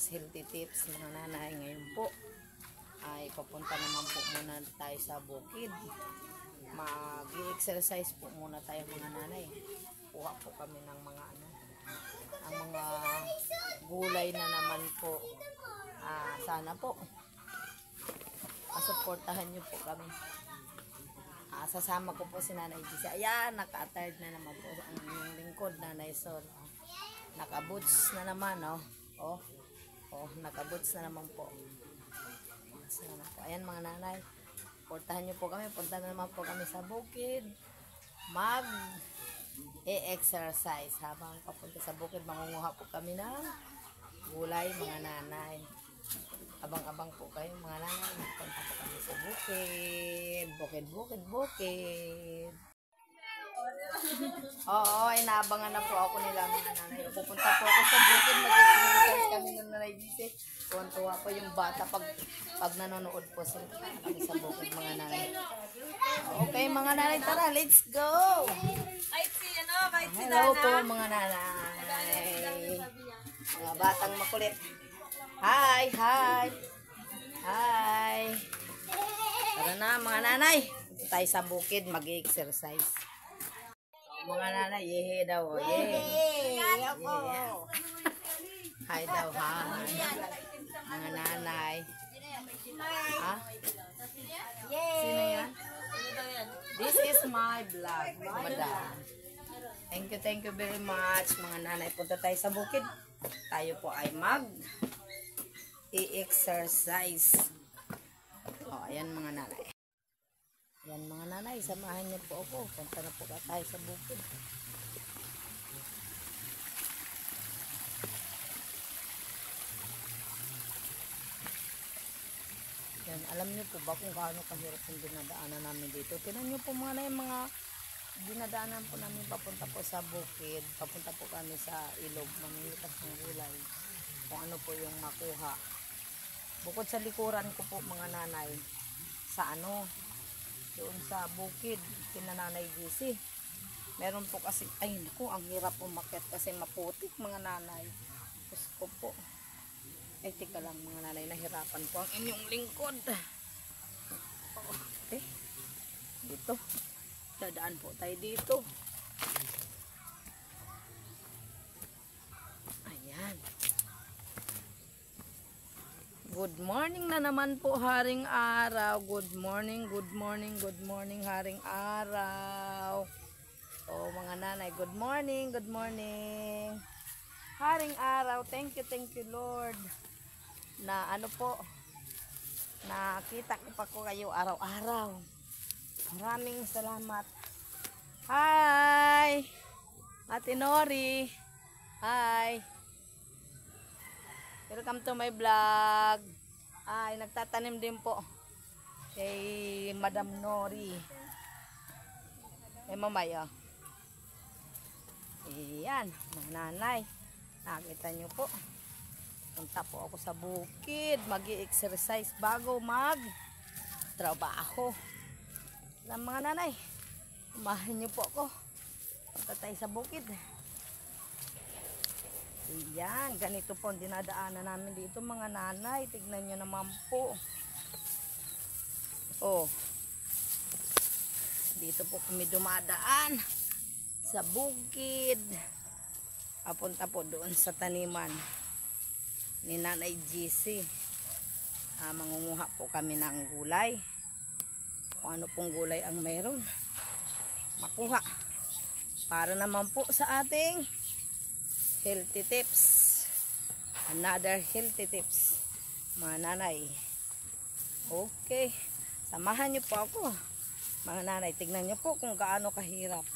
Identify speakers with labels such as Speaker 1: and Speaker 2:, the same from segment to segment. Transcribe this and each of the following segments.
Speaker 1: healthy tips mga nanay. Ngayon po ay papunta naman po muna tayo sa bukid. Mag-exercise po muna tayo mga nanay. Kuha po kami ng mga ang mga gulay na naman po. Sana po pasuportahan niyo po kami. Sasama ko po si Nanay Gisa. Ayan, naka-attard na naman po ang inyong lingkod, Nanay Sol. Naka-boots na naman, oh. Naka-boots na naman po. Ayan mga nanay, portahan niyo po kami. Punta na naman po kami sa bukid. Mag-e-exercise. Habang papunta sa bukid, mangunguha po kami ng gulay, mga nanay. Abang-abang po kayo mga nanay. Punta po kami sa bukid. Bukid. Oo, inaabangan na po ako nila mga nanay. Pupunta po ako sa bukid. Mag-exercise kami ng Nanay Gise. Tuwan-tuwa po yung bata pag nanonood po kami sa bukid mga nanay. Okay mga nanay, tara, let's go! Hello po mga nanay. Mga batang makulit. Hi! Tara na mga nanay. Punta tayo sa bukid, mag-exercise. Mga nanay, yehe daw. Yehe. Hi daw, hi. Mga nanay. Sino yan? This is my vlog, madam. Thank you very much, mga nanay. Punta tayo sa bukid. Tayo po ay mag-i-exercise. Ayan mga nanay. Ayan mga nanay, samahan niyo po ako. Punta na po tayo sa bukid. Yan, alam niyo po ba kung gaano kahirap yung dinadaanan namin dito? Tingnan niyo po mga dinadaanan po namin papunta po sa bukid. Papunta po kami sa ilog, mamimitas ng gulay. Kung ano po yung makuha. Bukod sa likuran ko po mga nanay, sa doon sa bukid, kina Nanay Gisi. Meron po kasi, ay naku, ang hirap umakyat kasi maputik mga nanay. Diyos ko po. Ay, tika lang mga nanay, nahirapan po ang inyong lingkod. Dito. Dadaan po tayo dito. Ayan. Good morning na naman po, haring araw. Good morning, haring araw. Mga nanay, good morning. Haring araw, thank you Lord. Na nakita ko pa ko kayo araw-araw. Maraming salamat. Hi! Ate Nori. Hi! Welcome to my vlog. Ay, nagtatanim din po kay Madam Nori. Mamay, Ayan, mga nanay. Nakita nyo po. Punta po ako sa bukid. Mag-i-exercise bago mag-trabaho. Mga nanay, umahan nyo po ako. Punta tayo sa bukid. Ayan, ganito po ang dinadaanan namin dito mga nanay. Tignan nyo naman po. Dito po kami dumadaan sa bukid. Papunta po doon sa taniman ni Nanay Gisi. Mangunguha po kami ng gulay. Kung ano pong gulay ang mayroon makuha. Para naman po sa ating healthy tips. Another healthy tips. Mga nanay. Okay. Samahan niyo po ako. Mga nanay, tignan niyo po kung gaano kahirap.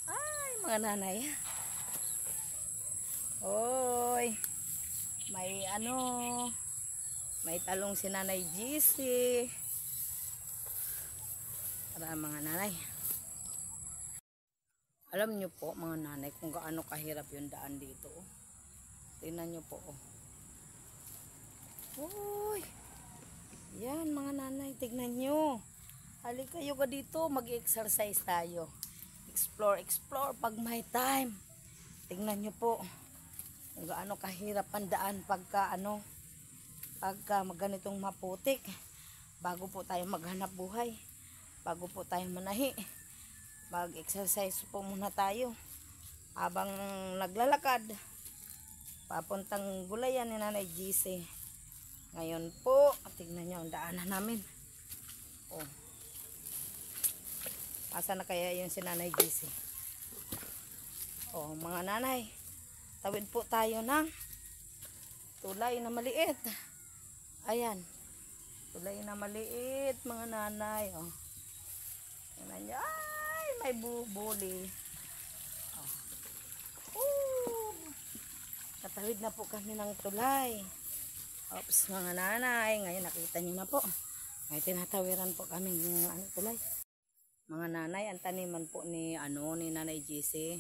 Speaker 1: Ay, mga nanay. Oy. May talong si Nanay Gisi. Para mga nanay. Alam niyo po mga nanay kung gaano kahirap yung daan dito. Tingnan niyo po. Uy. Yan mga nanay, tignan niyo. Halika kayo ka dito, mag-exercise tayo. Explore pag may time. Tingnan niyo po. kung gaano kahirap ang daan pagka ganitong maputik. Bago po tayo maghanap buhay, bago po tayo manahi, mag-exercise po muna tayo habang naglalakad papuntang gulayan ni Nanay GC. Ngayon po, tignan nyo ang daanan namin. Oh, asa na kaya yun si Nanay GC? Oh, mga nanay, tawid po tayo ng tulay na maliit. Ayan, tulay na maliit, mga nanay. Oh, tignan nyo, ay, may bubuli. Katawid na po kami ng tulay. Oops, mga nanay, ngayon nakita nyo na po. Ngayon tinatawiran po kami ng tulay. Mga nanay, ang taniman po ni Nanay GC,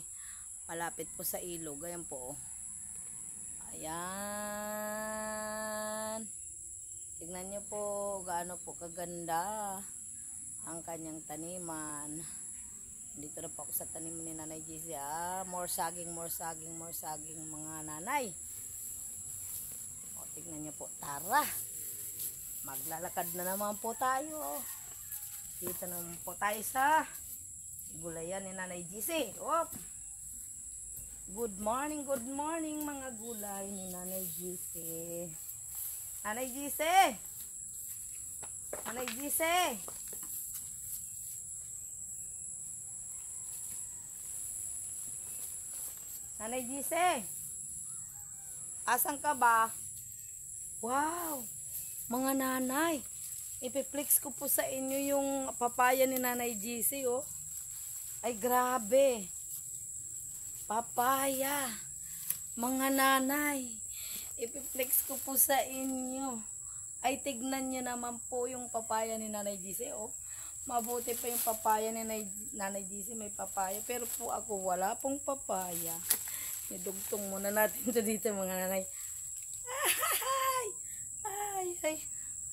Speaker 1: malapit po sa ilog. Ayan po. Ayan. Tignan nyo po gaano po kaganda ang kanyang taniman. Dito na po ako sa tanim ni Nanay GC. More saging mga nanay. O, tignan niyo po. Tara. Maglalakad na naman po tayo. Dito naman po tayo sa gulayan ni Nanay GC. Op. Good morning mga gulay ni Nanay GC. Nanay GC. Nanay GC. Nanay GC, asan ka ba? Wow, mga nanay, ipiflex ko po sa inyo yung papaya ni Nanay GC, oh. Ay, grabe. Papaya. Mga nanay, ipiflex ko po sa inyo. Ay, tignan nyo naman po yung papaya ni Nanay GC, oh. Mabuti pa yung papaya ni Nanay GC, may papaya. Pero po ako, wala pong papaya. Idugtong muna natin ito dito, mga nanay. Ay.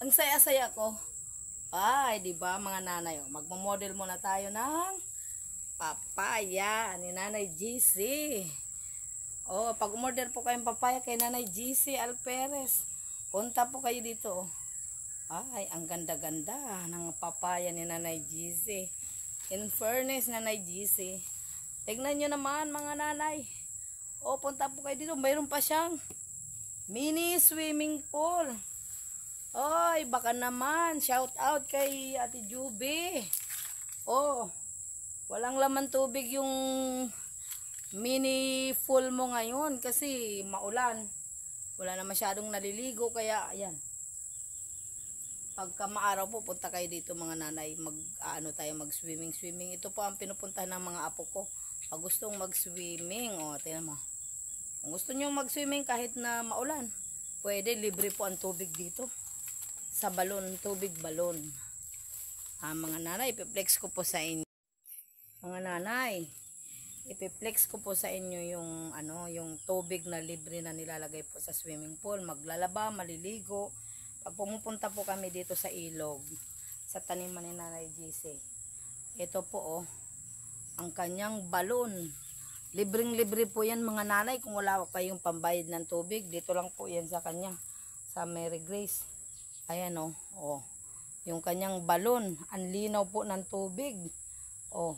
Speaker 1: Ang saya-saya ko. Ay, di ba mga nanay, oh, magmo-model muna tayo ng papaya ni Nanay GC. Oh, pag umorder po kayong papaya kay Nanay GC Alperez, punta po kayo dito, oh. Ay, ang ganda-ganda ng papaya ni Nanay GC. In fairness, Nanay GC, tignan nyo naman mga nanay. O, punta po kayo dito. Mayroon pa siyang mini swimming pool. Oy, baka naman. Shout out kay Ate Juby. O, walang laman tubig yung mini pool mo ngayon kasi maulan. Wala na masyadong naliligo. Kaya, ayan. Pagka maaraw po, punta kayo dito mga nanay. Mag-swimming. Ito po ang pinupuntahan ng mga apo ko. Pag gustong mag-swimming, o, tingnan mo. Kung gusto nyo mag-swimming kahit na maulan, pwede, libre po ang tubig dito. Sa balon, tubig balon. Mga nanay, ipiplex ko po sa inyo. Mga nanay, ipiplex ko po sa inyo yung tubig na libre na nilalagay po sa swimming pool. Maglalaba, maliligo. Pag pumupunta po kami dito sa ilog, sa taniman ni Nanay GC, ito po, oh, ang kanyang balon. Libreng-libre po yan mga nanay kung wala kayong pambayad ng tubig. Dito lang po yan sa kanya, sa Mary Grace. Ayan, oh, oh. Yung kanyang balon, ang linaw po ng tubig. Oh,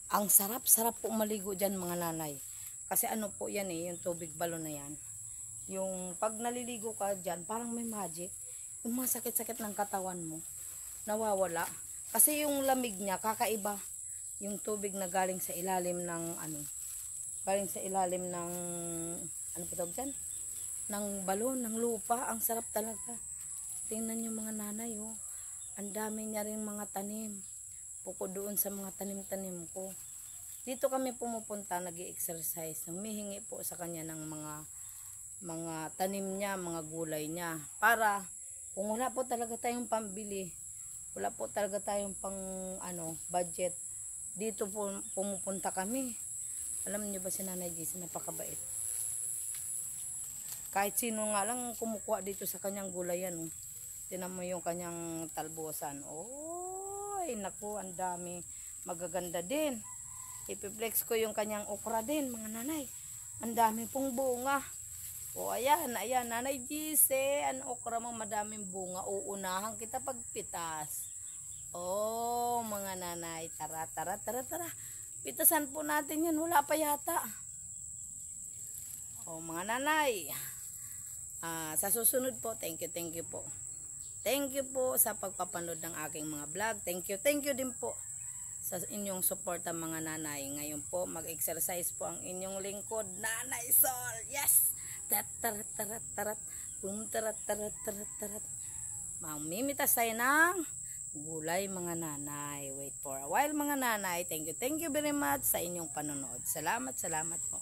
Speaker 1: ang sarap-sarap po maligo dyan mga nanay. Kasi ano po yan yung tubig balon na yan. Yung pag naliligo ka dyan, parang may magic. Yung mga sakit-sakit ng katawan mo, nawawala. Kasi yung lamig niya, kakaiba. Yung tubig na galing sa ilalim ng galing sa ilalim ng ano pa tawag dyan? Ng balon, ng lupa. Ang sarap talaga. Tingnan nyo mga nanay, oh. Ang dami niya rin mga tanim. Bukod doon sa mga tanim-tanim ko. Dito kami pumupunta, nag-i-exercise. Humihingi po sa kanya ng mga tanim niya, mga gulay niya. Para kung wala po talaga tayong pambili, wala po talaga tayong pang budget, dito po pumupunta kami. Alam niyo ba si Nanay GC, napakabait. Kahit sino nga lang kumukuha dito sa kanyang gulayan, oh. Tinan mo yung kanyang talbosan. Oy, naku, ang dami. Magaganda din. Ipiplex ko yung kanyang okra din, mga nanay. Ang dami pong bunga. O ayan, ayan, Nanay Gise, ang okra mo madaming bunga, uunahan kita pagpitas. Oh, mga nanay, tara, tara, tara, tara. Pitasan po natin yan, wala pa yata. Oh, mga nanay, sa susunod po, thank you po. Thank you po sa pagpapanood ng aking mga vlog. Thank you din po sa inyong suporta mga nanay. Ngayon po, mag-exercise po ang inyong lingkod, Nanay Sol. Yes! Tarat, tarat, tarat, tarat. Boom, tarat, tarat, tarat, tarat. Mamimitas tayo ng gulay mga nanay. Wait for a while mga nanay. Thank you very much sa inyong panonood. Salamat po.